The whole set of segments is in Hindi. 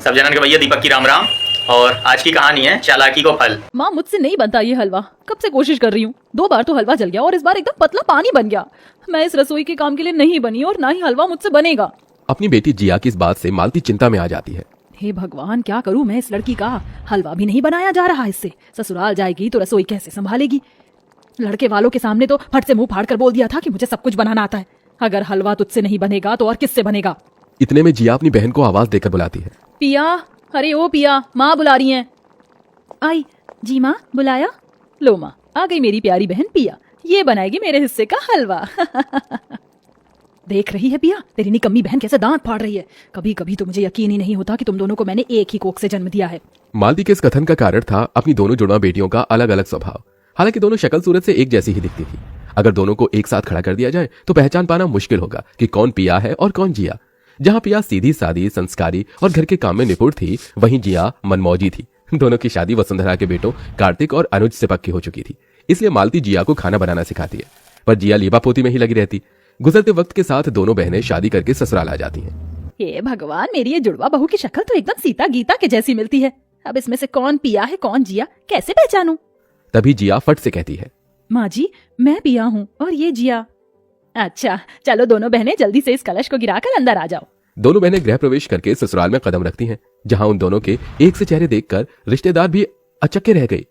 सब जनन के भैया दीपक की राम राम। और आज की कहानी है चालाकी को फल। माँ मुझसे नहीं बनता ये हलवा, कब से कोशिश कर रही हूँ। 2 बार तो हलवा जल गया और इस बार एकदम पतला पानी बन गया। मैं इस रसोई के काम के लिए नहीं बनी और ना ही हलवा मुझसे बनेगा। अपनी बेटी जिया की इस बात से मालती चिंता में आ जाती है। हे भगवान, क्या करूँ मैं इस लड़की का। हलवा भी नहीं बनाया जा रहा इससे। ससुराल जाएगी तो रसोई कैसे संभालेगी। लड़के वालों के सामने तो फट से मुंह फाड़ कर बोल दिया था कि मुझे सब कुछ बनाना आता है। अगर हलवा तुझसे नहीं बनेगा तो और किससे बनेगा। इतने में जिया अपनी बहन को आवाज देकर बुलाती है। पिया, अरे ओ पिया, माँ बुला रही हैं। आई जी माँ, बुलाया? लो माँ, आ गई मेरी प्यारी बहन पिया। ये बनाएगी मेरे हिस्से का हलवा। देख रही है पिया, तेरी निकम्मी बहन कैसे दांत फाड़ रही है। कभी कभी तो मुझे यकीन ही नहीं होता कि तुम दोनों को मैंने एक ही कोख से जन्म दिया है। मालती के इस कथन का कारण था अपनी दोनों जुड़वा बेटियों का अलग अलग स्वभाव। हालांकि दोनों शक्ल सूरत से एक जैसी ही दिखती थी। अगर दोनों को एक साथ खड़ा कर दिया जाए तो पहचान पाना मुश्किल होगा कि कौन पिया है और कौन जिया। जहां पिया सीधी सादी, संस्कारी और घर के काम में निपुण थी, वहीं जिया मनमौजी थी। दोनों की शादी वसुंधरा के बेटों कार्तिक और अनुज से पक्की हो चुकी थी, इसलिए मालती जिया को खाना बनाना सिखाती है। पर जिया लीबा पोती में ही लगी रहती। गुजरते वक्त के साथ दोनों बहनें शादी करके ससुराल आ जाती हैं। हे भगवान, मेरी ये जुड़वा बहू की शक्ल तो एकदम सीता गीता के जैसी मिलती है। अब इसमें से कौन पिया है कौन जिया, कैसे पहचानूं? तभी जिया फट से कहती है, माँ जी, मैं पिया हूँ और ये जिया। अच्छा चलो दोनों बहनें जल्दी से इस कलश को गिराकर अंदर आ जाओ। दोनों बहनें गृह प्रवेश करके ससुराल में कदम रखती हैं, जहां उन दोनों के एक से चेहरे देखकर रिश्तेदार भी अचक्के रह गए।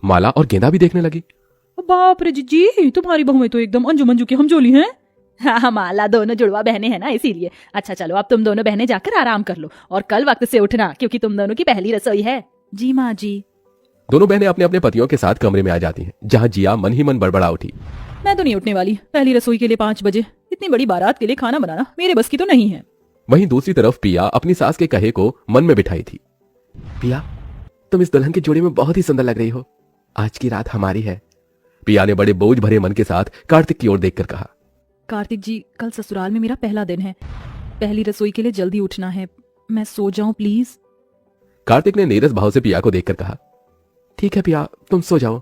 माला और गेंदा भी देखने लगी। बाप रे जीजी, तुम्हारी बहुएं तो एकदम अंजू मंजू की हमजोली हैं। हाँ माला दोनों जुड़वा बहनें हैं ना, इसीलिए। अच्छा चलो अब तुम दोनों बहनें जाकर आराम कर लो और कल वक्त से उठना, क्योंकि तुम दोनों की पहली रसोई है। जी माँ जी। दोनों बहनें अपने अपने पतियों के साथ कमरे में आ जाती हैं, जहां जिया मन ही मन बड़बड़ा उठी। मैं तो नहीं उठने वाली। पहली रसोई के लिए 5 बजे, इतनी बड़ी बारात के लिए खाना बनाना मेरे बस की तो नहीं है। वहीं दूसरी तरफ पिया अपनी सास के कहे को मन में बिठाई थी। पिया, तुम इस दुल्हन के जोड़े में बहुत ही सुंदर लग रही हो। आज की रात हमारी है। पिया ने बड़े बोझ भरे मन के साथ कार्तिक की ओर देखकर कहा। कार्तिक जी, कल ससुराल में मेरा पहला दिन है। पहली रसोई के लिए जल्दी उठना है। मैं सो जाऊं प्लीज? कार्तिक ने नीरस भाव से पिया को देखकर कहा, ठीक है पिया, तुम सो जाओ।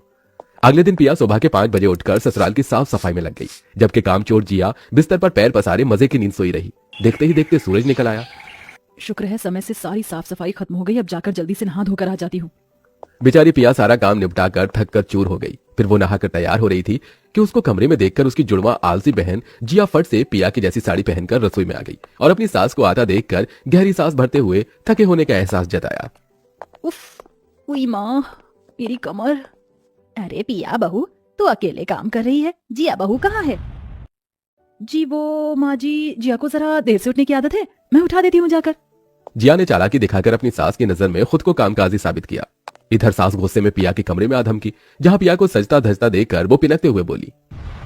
अगले दिन पिया सुबह के 5 बजे उठकर ससुराल की साफ सफाई में लग गई, जबकि कामचोर जिया बिस्तर पर पैर पसारे मजे की नींद सोई रही। देखते ही देखते सूरज निकल आया। शुक्र है समय से सारी साफ सफाई खत्म हो गई। अब जाकर जल्दी से नहा धोकर आ जाती हूँ। बेचारी पिया सारा काम निपटाकर थक कर चूर हो गई। फिर वो नहाकर तैयार हो रही थी कि उसको कमरे में देखकर उसकी जुड़वा आलसी बहन जिया फट से पिया की जैसी साड़ी पहनकर रसोई में आ गई और अपनी सास को आता देखकर गहरी सांस भरते हुए थके होने का एहसास जताया। उफ, उई माँ, मेरी कमर। अरे पिया बहू, तू अकेले काम कर रही है, जिया बहू कहाँ है? जी वो माँ जी, जिया को जरा देर से उठने की आदत है, मैं उठा देती हूँ जाकर। जिया ने चालाकी दिखाकर अपनी सास की नजर में खुद को कामकाजी साबित किया। इधर सास गुस्से में पिया के कमरे में आ धमकी, जहां पिया को सजता धजता देखकर वो पिनकते हुए बोली,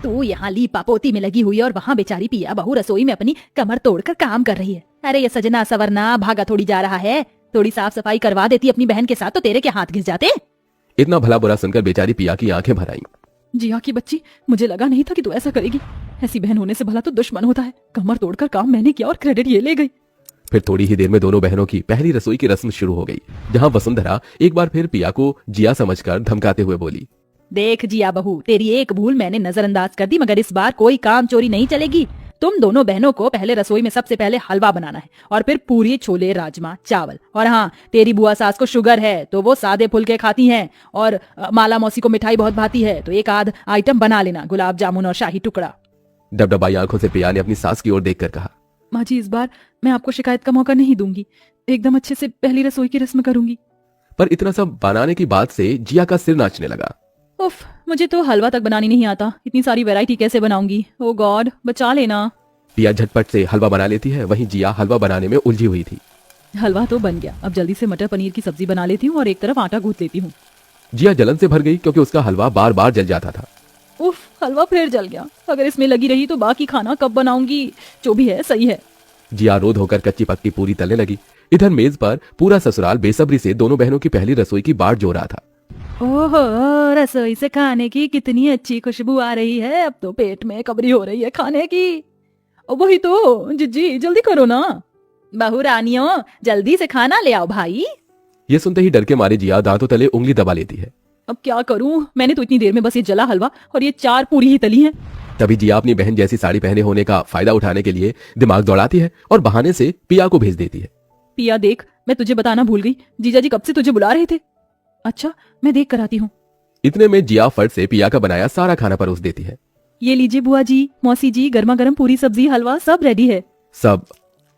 तू यहाँ लीपा पोती में लगी हुई है और वहाँ बेचारी पिया बहू रसोई में अपनी कमर तोड़कर काम कर रही है। अरे ये सजना सवरना भागा थोड़ी जा रहा है। थोड़ी साफ सफाई करवा देती अपनी बहन के साथ तो तेरे के हाथ घिस जाते। इतना भला बुरा सुनकर बेचारी पिया की आंखें भर आईं। जिया की बच्ची, मुझे लगा नहीं था कि तू ऐसा करेगी। ऐसी बहन होने से भला तो दुश्मन होता है। कमर तोड़कर काम मैंने किया और क्रेडिट ये ले गई। फिर थोड़ी ही देर में दोनों बहनों की पहली रसोई की रस्म शुरू हो गई, जहां वसुंधरा एक बार फिर पिया को जिया समझकर धमकाते हुए बोली, देख जिया बहू, तेरी एक भूल मैंने नजरअंदाज कर दी, मगर इस बार कोई काम चोरी नहीं चलेगी। तुम दोनों बहनों को पहले रसोई में सबसे पहले हलवा बनाना है और फिर पूरी छोले राजमा चावल। और हाँ, तेरी बुआ सास को शुगर है तो वो सादे फुलके खाती हैं और माला मौसी को मिठाई बहुत भाती है तो एक आध आइटम बना लेना, गुलाब जामुन और शाही टुकड़ा। डबडबाई आंखों से पिया ने अपनी सास की ओर देखकर कहा, माँ जी, इस बार मैं आपको शिकायत का मौका नहीं दूंगी। एकदम अच्छे से पहली रसोई की रस्म करूंगी। पर इतना सब बनाने की बात से जिया का सिर नाचने लगा। उफ, मुझे तो हलवा तक बनानी नहीं आता। इतनी सारी वैरायटी कैसे बनाऊंगी? ओ गॉड, बचा लेना। पिया झटपट से हलवा बना लेती है, वहीं जिया हलवा बनाने में उलझी हुई थी। हलवा तो बन गया, अब जल्दी से मटर पनीर की सब्जी बना लेती हूँ और एक तरफ आटा गूंथ लेती हूँ। जिया जलन से भर गई क्योंकि उसका हलवा बार बार जल जाता था। उफ, हलवा फिर जल गया। अगर इसमें लगी रही तो बाकी खाना कब बनाऊंगी? जो भी है सही है। जिया रोध होकर कच्ची पक्की पूरी तलने लगी। इधर मेज पर पूरा ससुराल बेसब्री से दोनों बहनों की पहली रसोई की बाट जो रहा था। ओहो, रसोई से खाने की कितनी अच्छी खुशबू आ रही है। अब तो पेट में कबरी हो रही है खाने की। वही तो जिज्जी, जल्दी करो ना। बहू रानियों, जल्दी से खाना ले आओ भाई। ये सुनते ही डर के मारे जिया दांतों तले उंगली दबा लेती है। अब क्या करूं? मैंने तो इतनी देर में बस ये जला हलवा और ये 4 पूरी ही तली हैं। तभी जिया अपनी बहन जैसी साड़ी पहने होने का फायदा उठाने के लिए दिमाग दौड़ाती है और बहाने से पिया को भेज देती है। पिया देख, मैं तुझे बताना भूल गई, जीजा जी कब से तुझे बुला रहे थे। अच्छा, मैं देख कर आती हूँ। इतने में जिया फट से पिया का बनाया सारा खाना परोस देती है। ये लीजिए बुआ जी, मौसी जी, गर्मा गर्म पूरी सब्जी हलवा सब रेडी है। सब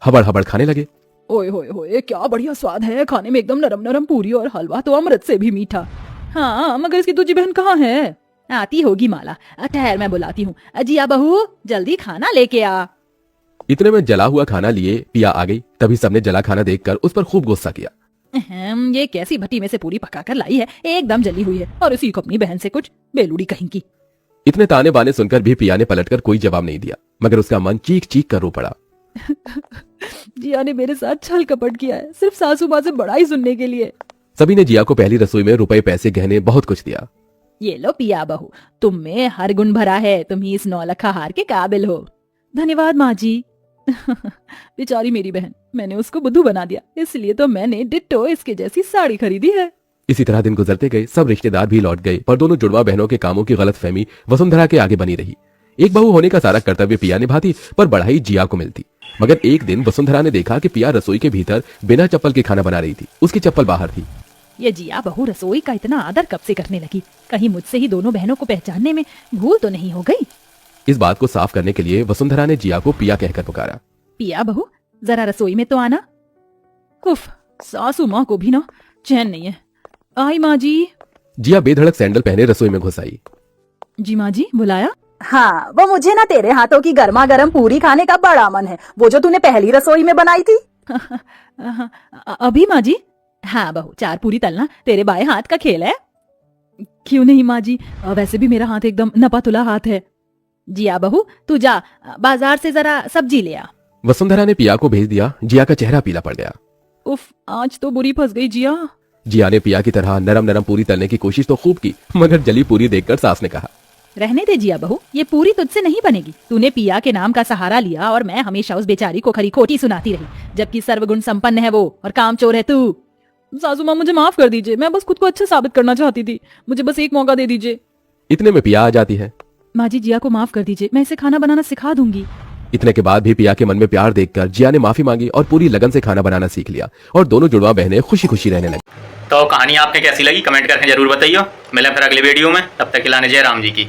हबड़ हबड़ खाने लगे। ओए होए होए, क्या बढ़िया स्वाद है, खाने में एकदम नरम नरम पूरी और हलवा तो अमृत से भी मीठा। हाँ, मगर इसकी दूसरी बहन कहाँ है? आती होगी माला, ठहर मैं बुलाती हूँ। जिया बहू, जल्दी खाना लेके आ। इतने में जला हुआ खाना लिए पिया आ गई। तभी सबने जला खाना देखकर उस पर खूब गुस्सा किया। ये कैसी भट्टी में से पूरी पका कर लाई है, एकदम जली हुई है, और इसी को अपनी बहन से कुछ बेलूड़ी कहीं की। इतने ताने बाने सुनकर भी पिया ने पलटकर कोई जवाब नहीं दिया, मगर उसका मन चीख चीख कर रो पड़ा। जिया ने मेरे साथ छल कपट किया है, सिर्फ सासू माँ से बड़ा ही सुनने के लिए। सभी ने जिया को पहली रसोई में रुपए पैसे गहने बहुत कुछ दिया। ये लो पिया बहू, तुम में हर गुण भरा है, तुम ही इस नौलखा हार के काबिल हो। धन्यवाद माँ जी। बेचारी मेरी बहन, मैंने उसको बुद्धू बना दिया, इसलिए तो मैंने डिट्टो इसके जैसी साड़ी खरीदी है। इसी तरह दिन गुजरते गए। सब रिश्तेदार भी लौट गए, पर दोनों जुड़वा बहनों के कामों की गलतफहमी वसुंधरा के आगे बनी रही। एक बहू होने का सारा कर्तव्य पिया निभाती, पर बढ़ाई जिया को मिलती। मगर एक दिन वसुंधरा ने देखा कि पिया रसोई के भीतर बिना चप्पल के खाना बना रही थी। उसकी चप्पल बाहर थी। ये जिया बहू रसोई का इतना आदर कब से करने लगी? कहीं मुझसे ही दोनों बहनों को पहचानने में भूल तो नहीं हो गई? इस बात को साफ करने के लिए वसुंधरा ने जिया को पिया कहकर पुकारा। पिया बहू, जरा रसोई में तो आना। उफ, सासू माँ को भी ना चैन नहीं है। आई माँ जी। जिया बेधड़क सैंडल पहने रसोई में घुस आई। जी माँ जी, बुलाया? हाँ, वो मुझे ना तेरे हाथों की गर्मा गर्म पूरी खाने का बड़ा मन है, वो जो तूने पहली रसोई में बनाई थी। अभी माँ जी? हाँ बहू, 4 पूरी तलना तेरे बाएं हाथ का खेल है। क्यों नहीं माँ जी, वैसे भी मेरा हाथ एकदम नपा तुला हाथ है। जिया बहू, तू जा बाजार से जरा सब्जी ले आ। वसुंधरा ने पिया को भेज दिया। जिया का चेहरा पीला पड़ गया। उफ, आज तो बुरी फंस गई जिया। जिया ने पिया की तरह नरम नरम पूरी तलने की कोशिश तो खूब की, मगर जली पूरी देखकर सास ने कहा, रहने दे जिया बहू, ये पूरी तुझसे नहीं बनेगी। तूने पिया के नाम का सहारा लिया और मैं हमेशा उस बेचारी को खरी खोटी सुनाती रही, जबकि सर्वगुण संपन्न है वो और कामचोर है तू। सासू माँ, मुझे माफ कर दीजिए, मैं बस खुद को अच्छा साबित करना चाहती थी, मुझे बस एक मौका दे दीजिए। इतने में पिया आ जाती है। माँ जी, जिया को माफ कर दीजिए, मैं इसे खाना बनाना सिखा दूंगी। इतने के बाद भी पिया के मन में प्यार देखकर जिया ने माफी मांगी और पूरी लगन से खाना बनाना सीख लिया, और दोनों जुड़वा बहनें खुशी खुशी रहने लगी। तो कहानी आपने कैसी लगी कमेंट करके जरूर बताइए। मिलें फिर अगले वीडियो में, तब तक के लिए जय राम जी की।